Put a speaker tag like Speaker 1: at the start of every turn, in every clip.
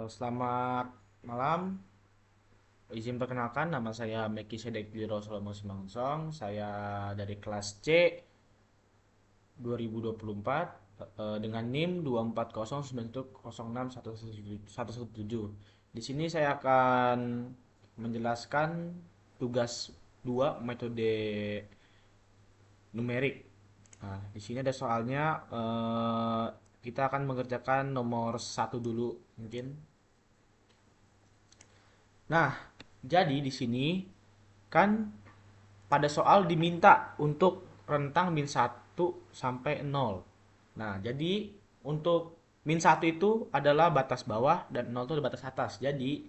Speaker 1: Selamat malam. Izin perkenalkan, nama saya Meki Sedek Jiro Salomo Simangsong. Saya dari kelas C 2024 dengan NIM 24091061117. Di sini saya akan menjelaskan tugas 2 metode numerik. Nah, di sini ada soalnya, kita akan mengerjakan nomor satu dulu mungkin. Nah, jadi di sini kan pada soal diminta untuk rentang min satu sampai 0. Nah, jadi untuk min satu itu adalah batas bawah dan 0 itu adalah batas atas. Jadi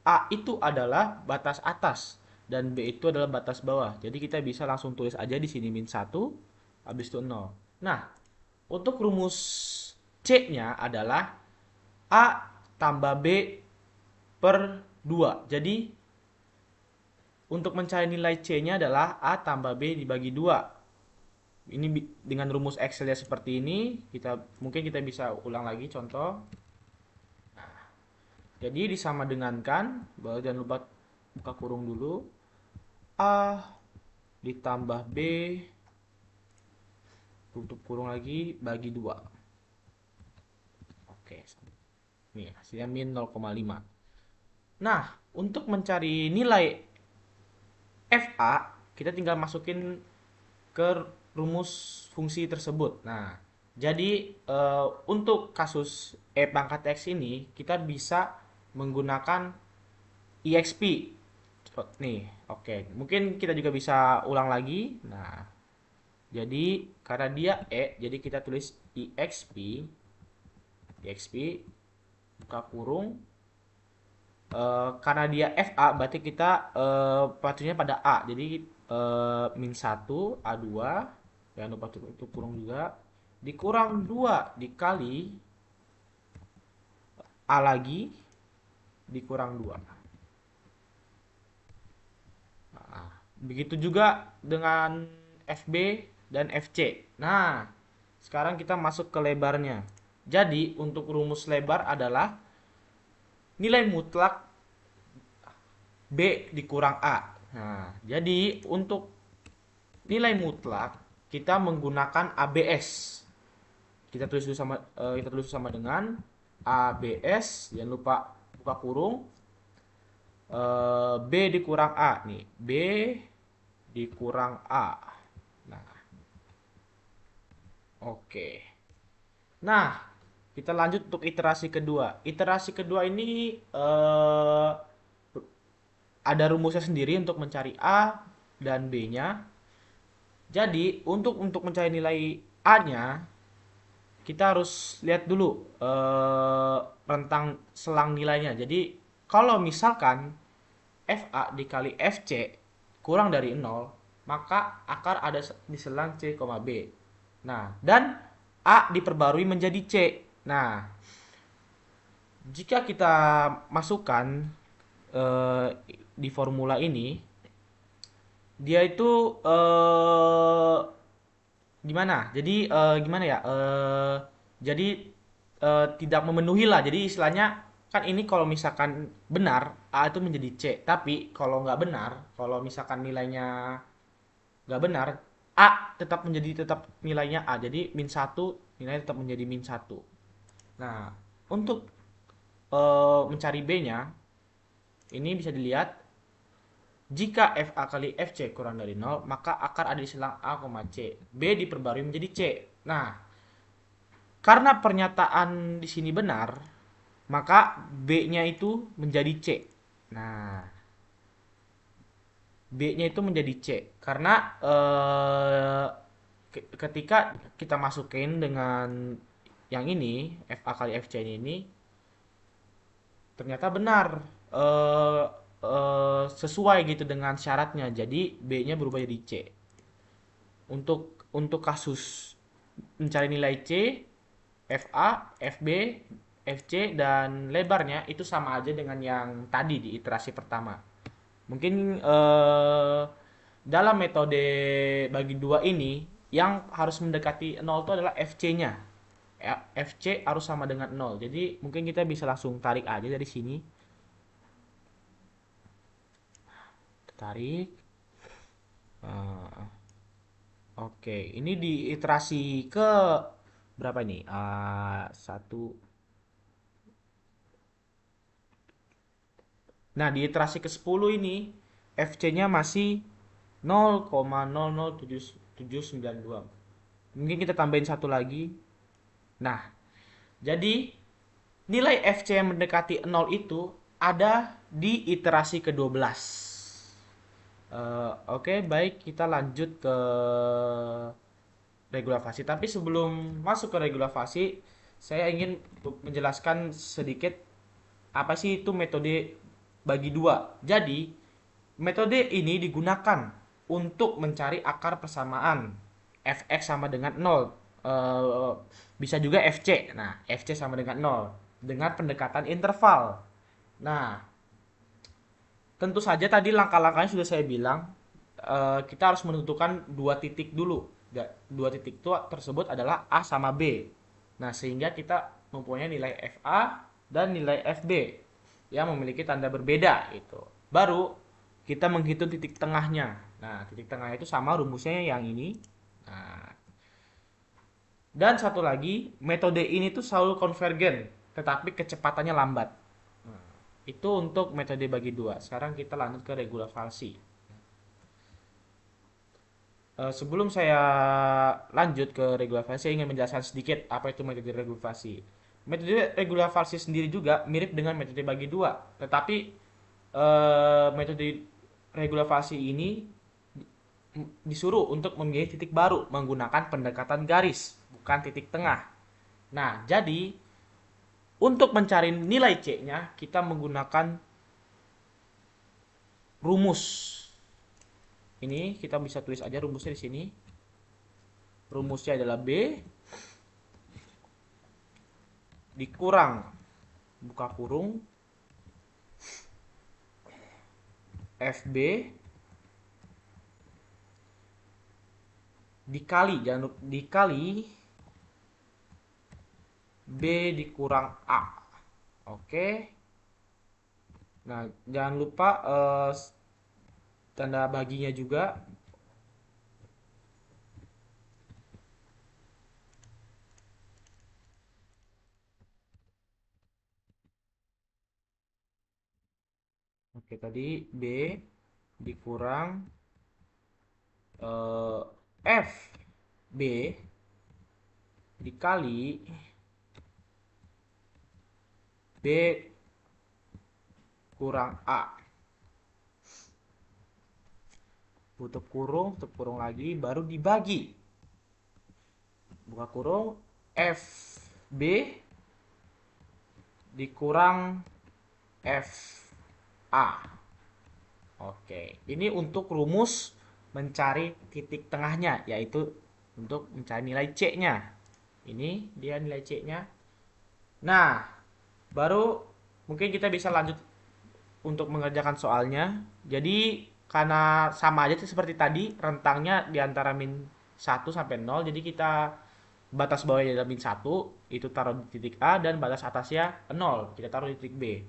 Speaker 1: A itu adalah batas atas dan B itu adalah batas bawah. Jadi kita bisa langsung tulis aja di sini min satu habis itu 0. Nah, untuk rumus C-nya adalah A tambah B per 2. Jadi untuk mencari nilai C-nya adalah A tambah B dibagi 2. Ini dengan rumus Excel ya seperti ini, kita bisa ulang lagi contoh. Jadi disama dengankan, jangan lupa buka kurung dulu. A ditambah B tutup kurung lagi bagi 2. Oke. Nih, hasilnya min 0,5. Nah, untuk mencari nilai FA, kita tinggal masukin ke rumus fungsi tersebut. Nah, jadi untuk kasus E pangkat X ini, kita bisa menggunakan EXP. Nih, oke. Mungkin kita juga bisa ulang lagi. Nah, jadi karena dia E, jadi kita tulis EXP. EXP, buka kurung. Karena dia FA, berarti kita patuhnya pada A. Jadi min 1, A2, jangan lupa tutup kurung juga, dikurang 2 dikali A lagi, dikurang 2. Nah, begitu juga dengan FB dan FC. Nah, sekarang kita masuk ke lebarnya. Jadi, untuk rumus lebar adalah nilai mutlak B dikurang A. Nah, jadi untuk nilai mutlak kita menggunakan ABS. Kita tulis sama dengan ABS, jangan lupa buka kurung. B dikurang A nih, B dikurang A. Nah, oke. Nah, kita lanjut untuk iterasi kedua. Iterasi kedua ini ada rumusnya sendiri untuk mencari A dan B-nya. Jadi, untuk mencari nilai A-nya, kita harus lihat dulu rentang selang nilainya. Jadi, kalau misalkan FA dikali FC kurang dari 0, maka akar ada di selang C, B. Nah, dan A diperbarui menjadi C. Nah, jika kita masukkan eh, di formula ini, dia itu gimana? Jadi gimana ya? Jadi tidak memenuhi lah. Jadi istilahnya kan ini kalau misalkan benar A itu menjadi C. Tapi kalau nggak benar, kalau misalkan nilainya nggak benar, A tetap nilainya A. Jadi min satu nilainya tetap menjadi min satu. Nah, untuk mencari B-nya, ini bisa dilihat jika FA kali FC kurang dari 0, maka akar ada di selang A, C. B diperbarui menjadi C. Nah, karena pernyataan di sini benar, maka B-nya itu menjadi C. Nah, B-nya itu menjadi C. Karena ketika kita masukin dengan yang ini, FA kali FC ini, ternyata benar. Eh, Sesuai gitu dengan syaratnya. Jadi B-nya berubah jadi C. Untuk kasus mencari nilai C, FA, FB, FC dan lebarnya itu sama aja dengan yang tadi di iterasi pertama. Mungkin dalam metode bagi dua ini yang harus mendekati 0 itu adalah FC-nya. FC harus sama dengan 0. Jadi mungkin kita bisa langsung tarik aja dari sini. Tarik. Oke, ini di iterasi ke berapa ini? Satu. Nah, di iterasi ke-10 ini FC-nya masih 0,0079792. Mungkin kita tambahin satu lagi. Nah, jadi nilai FC yang mendekati 0 itu ada di iterasi ke-12. Oke, baik, kita lanjut ke regulasi. Tapi sebelum masuk ke regulasi, saya ingin menjelaskan sedikit apa sih itu metode bagi dua. Jadi, metode ini digunakan untuk mencari akar persamaan fx sama dengan 0. Bisa juga fc. Nah, fc sama dengan 0 dengan pendekatan interval. Nah, tentu saja tadi langkah-langkahnya sudah saya bilang. Kita harus menentukan dua titik dulu. Dua titik itu tersebut adalah A sama B. Nah, sehingga kita mempunyai nilai FA dan nilai FB yang memiliki tanda berbeda itu. Baru kita menghitung titik tengahnya. Nah, titik tengahnya itu sama rumusnya yang ini. Nah, dan satu lagi, metode ini tuh selalu konvergen, tetapi kecepatannya lambat. Nah, itu untuk metode bagi dua. Sekarang kita lanjut ke regulasi. Sebelum saya lanjut ke regulasi, saya ingin menjelaskan sedikit apa itu metode regulasi. Metode regulasi sendiri juga mirip dengan metode bagi dua, tetapi metode regulasi ini disuruh untuk memilih titik baru menggunakan pendekatan garis, bukan titik tengah. Nah, jadi untuk mencari nilai C-nya, kita menggunakan rumus. Ini kita bisa tulis aja rumusnya di sini. Rumusnya adalah B dikurang buka kurung FB dikali B dikurang A. Oke. Nah, jangan lupa tanda baginya juga. Oke, tadi B dikurang F B dikali B kurang A. Tutup kurung lagi, baru dibagi. Buka kurung F B dikurang F A. Oke, ini untuk rumus mencari titik tengahnya, yaitu untuk mencari nilai C-nya. Ini dia nilai C-nya. Nah, baru mungkin kita bisa lanjut untuk mengerjakan soalnya. Jadi, karena sama aja seperti tadi, rentangnya di antara min 1 sampai 0. Jadi, kita batas bawahnya adalah min 1, itu taruh di titik A, dan batas atasnya 0, kita taruh di titik B.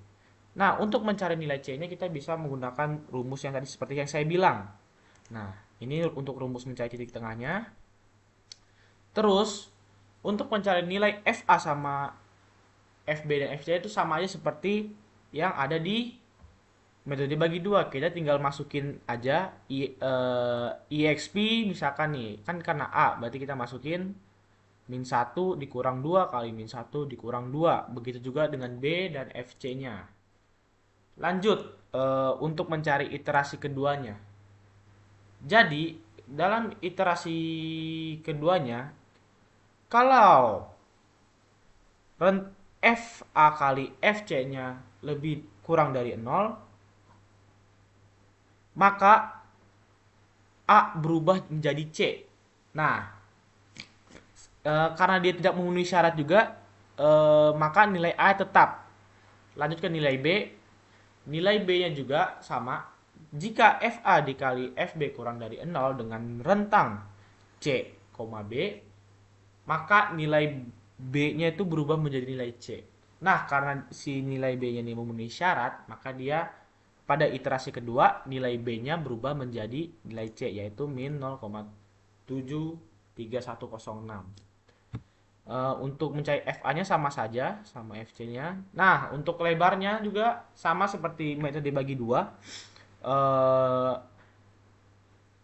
Speaker 1: Nah, untuk mencari nilai C-nya kita bisa menggunakan rumus yang tadi seperti yang saya bilang. Nah, ini untuk rumus mencari titik tengahnya. Terus, untuk mencari nilai FA sama FB dan FC itu sama aja seperti yang ada di metode bagi dua. Kita tinggal masukin aja EXP misalkan nih. Kan karena A, berarti kita masukin min 1 dikurang 2 kali min 1 dikurang 2. Begitu juga dengan B dan FC-nya. Lanjut untuk mencari iterasi keduanya. Jadi, dalam iterasi keduanya, kalau FA kali FC-nya lebih kurang dari 0, maka A berubah menjadi C. Nah, karena dia tidak memenuhi syarat juga, maka nilai A tetap. Lanjut ke nilai B. Nilai B-nya juga sama. Jika FA dikali FB kurang dari 0 dengan rentang C, B, maka nilai B-nya itu berubah menjadi nilai C. Nah, karena si nilai B-nya ini memenuhi syarat, maka dia pada iterasi kedua nilai B-nya berubah menjadi nilai C, yaitu min 0,73106. Untuk mencari FA-nya sama saja, sama FC-nya. Nah, untuk lebarnya juga sama seperti metode bagi dua. Eh,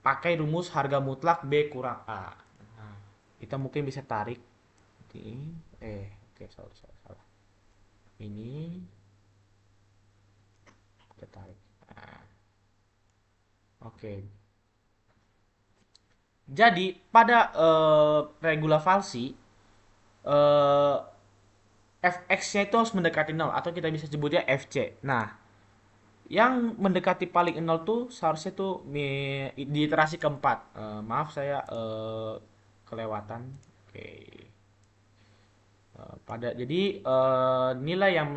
Speaker 1: Pakai rumus harga mutlak B kurang A. Nah, kita mungkin bisa tarik. Oke, salah. Ini kita tarik. Nah, oke. Jadi pada regula falsi, eh, fx-nya itu harus mendekati 0 atau kita bisa sebutnya fc. Nah, yang mendekati paling 0 tuh seharusnya tuh di iterasi keempat. Maaf saya kelewatan. Oke. Nilai yang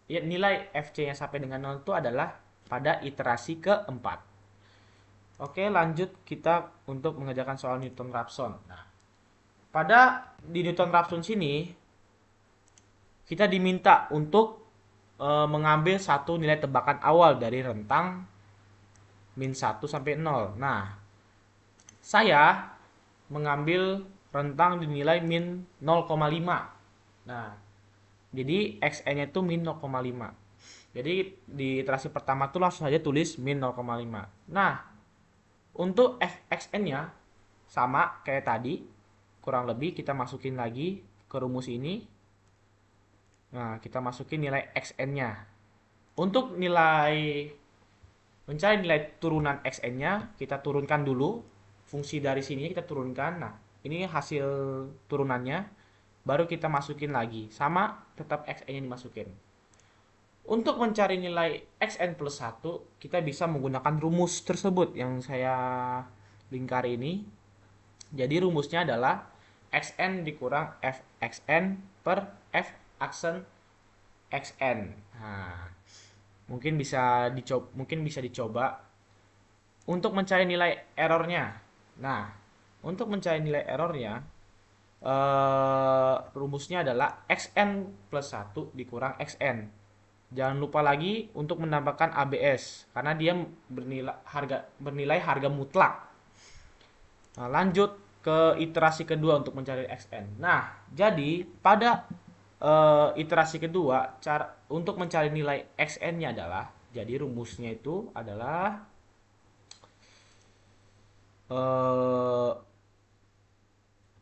Speaker 1: ya, nilai fc-nya sampai dengan 0 itu adalah pada iterasi keempat. Oke, lanjut kita untuk mengerjakan soal Newton-Raphson. Nah, pada di Newton-Raphson sini kita diminta untuk mengambil satu nilai tebakan awal dari rentang min 1 sampai 0. Nah, saya mengambil rentang dinilai min 0,5. Nah, jadi xn-nya itu min 0,5. Jadi di iterasi pertama tuh langsung saja tulis min 0,5. Nah, untuk fxn-nya sama kayak tadi, kurang lebih kita masukin lagi ke rumus ini. Nah, kita masukin nilai xn-nya. Untuk mencari nilai turunan xn-nya, kita turunkan dulu. Fungsi dari sini kita turunkan. Nah, ini hasil turunannya. Baru kita masukin lagi. Sama, tetap xn-nya dimasukin. Untuk mencari nilai xn plus 1, kita bisa menggunakan rumus tersebut yang saya lingkari ini. Jadi rumusnya adalah xn dikurang fxn per f aksen xn. Nah, mungkin bisa dicoba untuk mencari nilai errornya. Nah, untuk mencari nilai errornya, rumusnya adalah xn plus 1 dikurang xn. Jangan lupa lagi untuk menambahkan ABS karena dia bernilai harga mutlak. Nah, lanjut ke iterasi kedua untuk mencari xn. Nah, jadi pada iterasi kedua untuk mencari nilai xn-nya adalah, jadi rumusnya itu adalah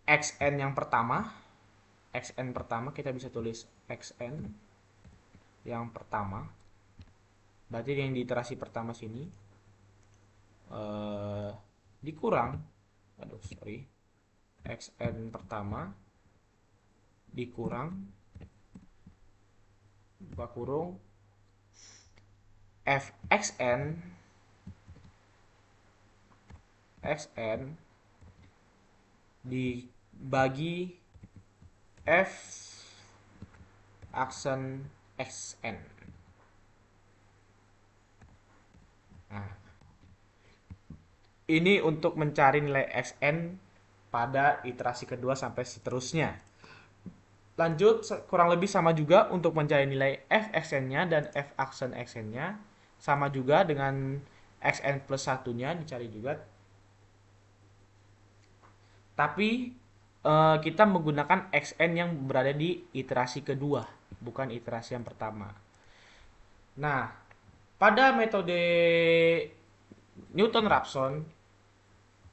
Speaker 1: xn yang pertama, xn pertama kita bisa tulis xn yang pertama, berarti yang di iterasi pertama sini dikurang, xn pertama dikurang buka kurung fxn dibagi f aksen xn. Nah, ini untuk mencari nilai xn pada iterasi kedua sampai seterusnya. Lanjut, kurang lebih sama juga untuk mencari nilai f xn-nya dan f aksen xn-nya. Sama juga dengan xn plus 1-nya dicari juga. Tapi kita menggunakan xn yang berada di iterasi kedua, bukan iterasi yang pertama. Nah, pada metode Newton-Raphson,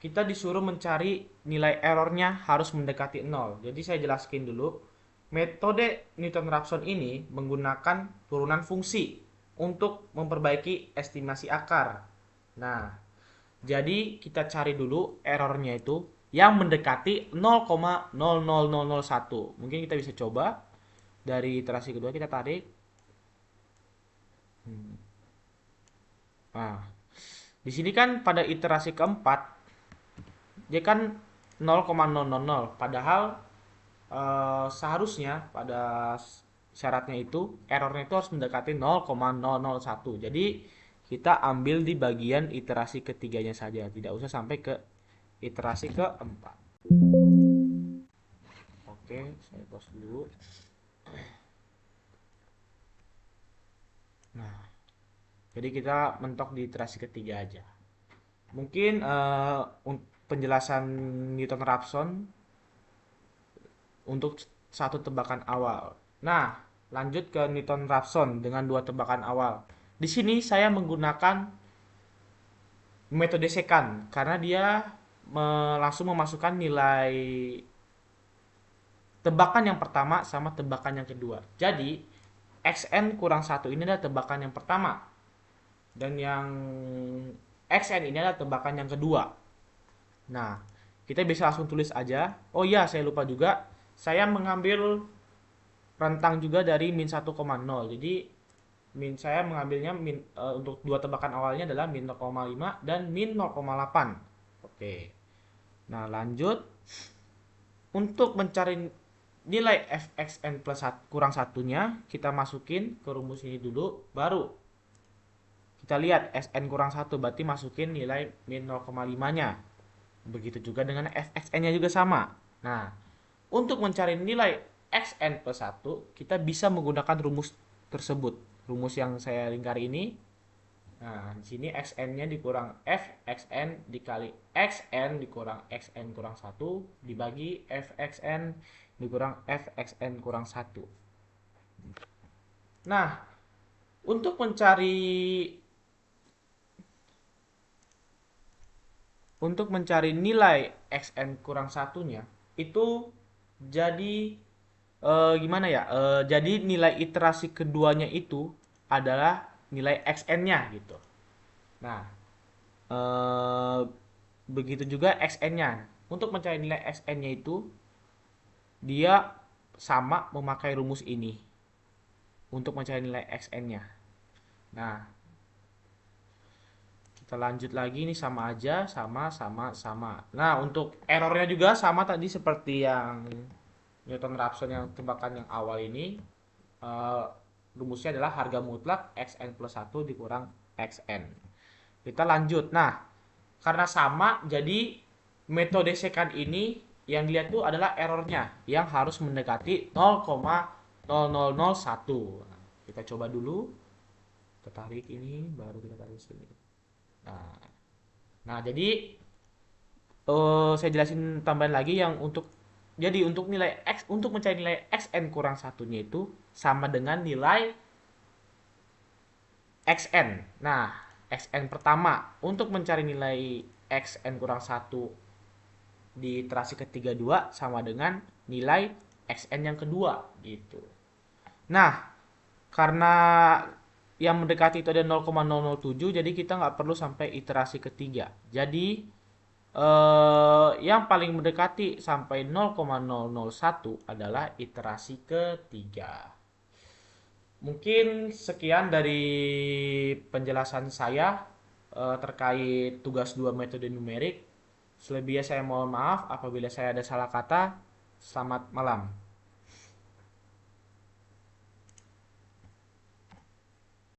Speaker 1: kita disuruh mencari nilai errornya harus mendekati 0. Jadi saya jelaskan dulu. Metode Newton-Raphson ini menggunakan turunan fungsi untuk memperbaiki estimasi akar. Nah, jadi kita cari dulu errornya itu yang mendekati 0,00001. Mungkin kita bisa coba dari iterasi kedua kita tarik. Nah, di sini kan pada iterasi keempat dia kan 0,000, padahal seharusnya pada syaratnya itu errornya itu harus mendekati 0,001. Jadi kita ambil di bagian iterasi ketiganya saja, tidak usah sampai ke iterasi keempat. Oke, saya close dulu. Nah, jadi kita mentok di iterasi ketiga aja. Mungkin penjelasan Newton-Raphson untuk satu tebakan awal. Nah, lanjut ke Newton-Raphson dengan dua tebakan awal. Di sini saya menggunakan metode secant karena dia langsung memasukkan nilai tebakan yang pertama sama tebakan yang kedua. Jadi, xn kurang 1 ini adalah tebakan yang pertama. Dan yang xn ini adalah tebakan yang kedua. Nah, kita bisa langsung tulis aja. Oh iya, saya lupa juga. Saya mengambil rentang juga dari min 1,0. Jadi, saya mengambilnya untuk dua tebakan awalnya adalah min 0,5 dan min 0,8. Oke. Nah, lanjut. Untuk mencari nilai fxn plus kurang satunya, kita masukin ke rumus ini dulu, baru kita lihat sn kurang 1, berarti masukin nilai min 0,5-nya. Begitu juga dengan fxn-nya juga sama. Nah, untuk mencari nilai xn plus 1, kita bisa menggunakan rumus tersebut. Rumus yang saya lingkari ini. Nah, di sini xn-nya dikurang fxn dikali xn dikurang xn kurang 1 dibagi fxn dikurang fxn kurang 1. Nah, untuk mencari nilai xn kurang satunya itu jadi gimana ya? Jadi nilai iterasi keduanya itu adalah nilai xn-nya gitu. Nah, eh, begitu juga xn-nya. Untuk mencari nilai xn-nya itu dia sama memakai rumus ini untuk mencari nilai xn-nya. Nah, kita lanjut lagi, ini sama aja, sama. Nah, untuk errornya juga sama tadi seperti yang Newton-Raphson yang tebakan yang awal ini. Eh, rumusnya adalah harga mutlak xn plus 1 dikurang xn. Kita lanjut. Nah, karena sama, jadi metode secant ini yang dilihat itu adalah errornya yang harus mendekati 0,0001. Kita coba dulu. Kita tarik ini, baru kita tarik sini. Nah, jadi saya jelasin tambahan lagi yang untuk nilai x, untuk mencari nilai xn kurang satunya itu sama dengan nilai xn. Nah, xn pertama untuk mencari nilai xn kurang 1 di iterasi ketiga 2 sama dengan nilai xn yang kedua gitu. Nah, karena yang mendekati itu ada 0,007, jadi kita nggak perlu sampai iterasi ketiga. Jadi yang paling mendekati sampai 0,001 adalah iterasi ketiga. Mungkin sekian dari penjelasan saya terkait tugas 2 metode numerik. Selebihnya saya mohon maaf apabila saya ada salah kata. Selamat malam.